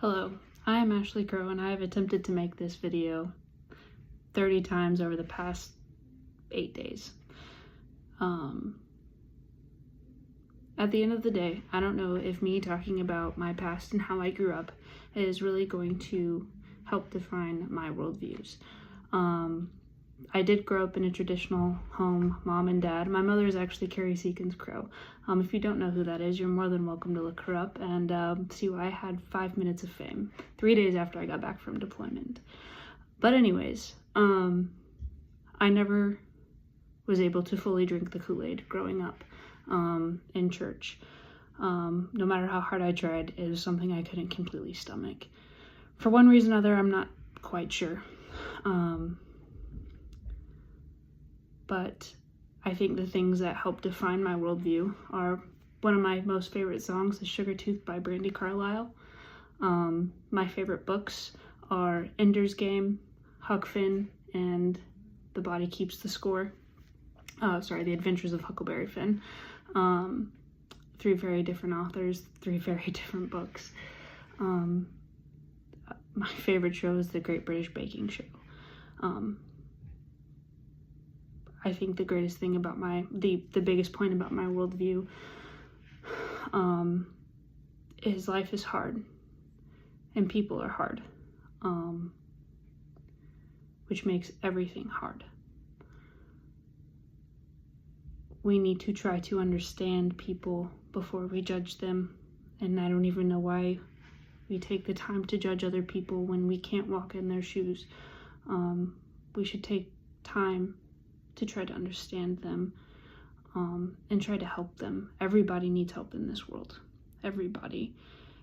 Hello, I am Ashley Crow and I have attempted to make this video 30 times over the past 8 days. At the end of the day, I don't know if me talking about my past and how I grew up is really going to help define my worldviews. I did grow up in a traditional home, mom and dad. My mother is actually Carrie Seekins Crow. If you don't know who that is, you're more than welcome to look her up and see why I had 5 minutes of fame 3 days after I got back from deployment. But anyways, I never was able to fully drink the Kool-Aid growing up in church. No matter how hard I tried, it was something I couldn't completely stomach. For one reason or another, I'm not quite sure. But I think the things that help define my worldview are one of my most favorite songs is Sugar Tooth by Brandi Carlile. My favorite books are Ender's Game, Huck Finn, and The Body Keeps the Score. The Adventures of Huckleberry Finn. 3 very different authors, 3 very different books. My favorite show is The Great British Baking Show. I think the greatest thing about the biggest point about my worldview is life is hard and people are hard, which makes everything hard. We need to try to understand people before we judge them, and I don't even know why we take the time to judge other people when we can't walk in their shoes. We should take time to try to understand them and try to help them. Everybody needs help in this world. Everybody.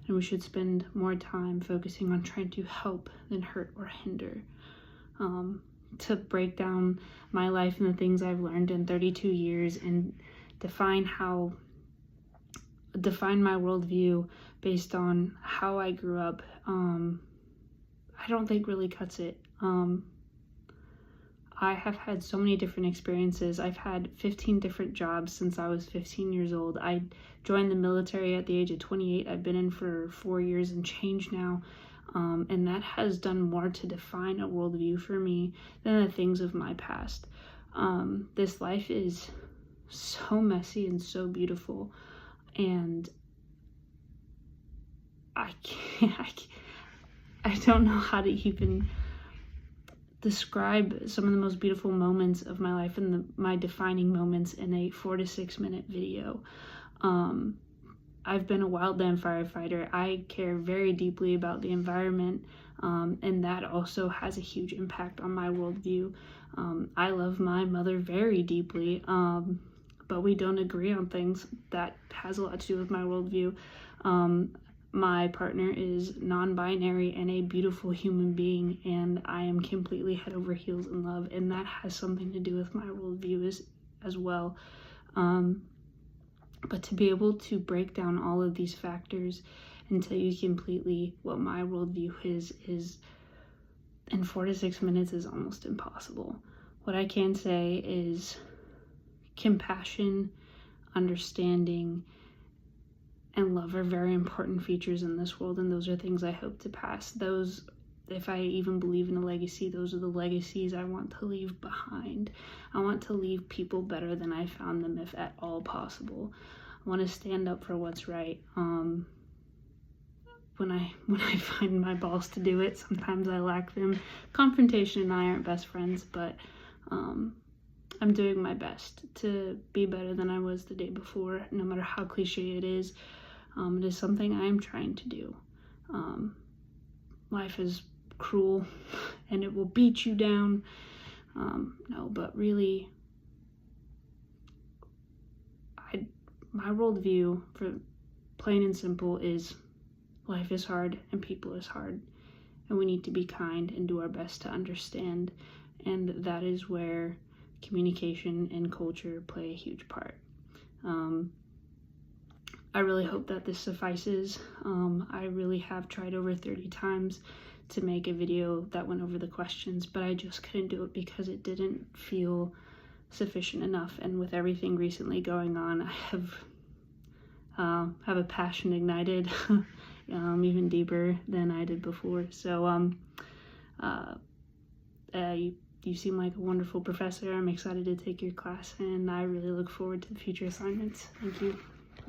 And we should spend more time focusing on trying to help than hurt or hinder. To break down my life and the things I've learned in 32 years and define my worldview based on how I grew up, I don't think really cuts it. I have had so many different experiences. I've had 15 different jobs since I was 15 years old. I joined the military at the age of 28. I've been in for 4 years and change now. And that has done more to define a worldview for me than the things of my past. This life is so messy and so beautiful. And I don't know how to even describe some of the most beautiful moments of my life and my defining moments in a 4 to 6 minute video. I've been a wildland firefighter. I care very deeply about the environment, and that also has a huge impact on my worldview. I love my mother very deeply, but we don't agree on things. That has a lot to do with my worldview. My partner is non-binary and a beautiful human being, and I am completely head over heels in love, and that has something to do with my worldview as well. But to be able to break down all of these factors and tell you completely what my worldview is in 4 to 6 minutes is almost impossible. What I can say is compassion, understanding, and love are very important features in this world, and those are things I hope to pass. Those, if I even believe in a legacy, those are the legacies I want to leave behind. I want to leave people better than I found them, if at all possible. I want to stand up for what's right. When I find my balls to do it, sometimes I lack them. Confrontation and I aren't best friends, but I'm doing my best to be better than I was the day before, no matter how cliche it is. It is something I am trying to do. Life is cruel and it will beat you down. No, but really, my worldview, for plain and simple, is life is hard and people is hard, and we need to be kind and do our best to understand, and that is where communication and culture play a huge part. I really hope that this suffices. I really have tried over 30 times to make a video that went over the questions, but I just couldn't do it because it didn't feel sufficient enough. And with everything recently going on, I have a passion ignited even deeper than I did before. So you seem like a wonderful professor. I'm excited to take your class, and I really look forward to future assignments. Thank you.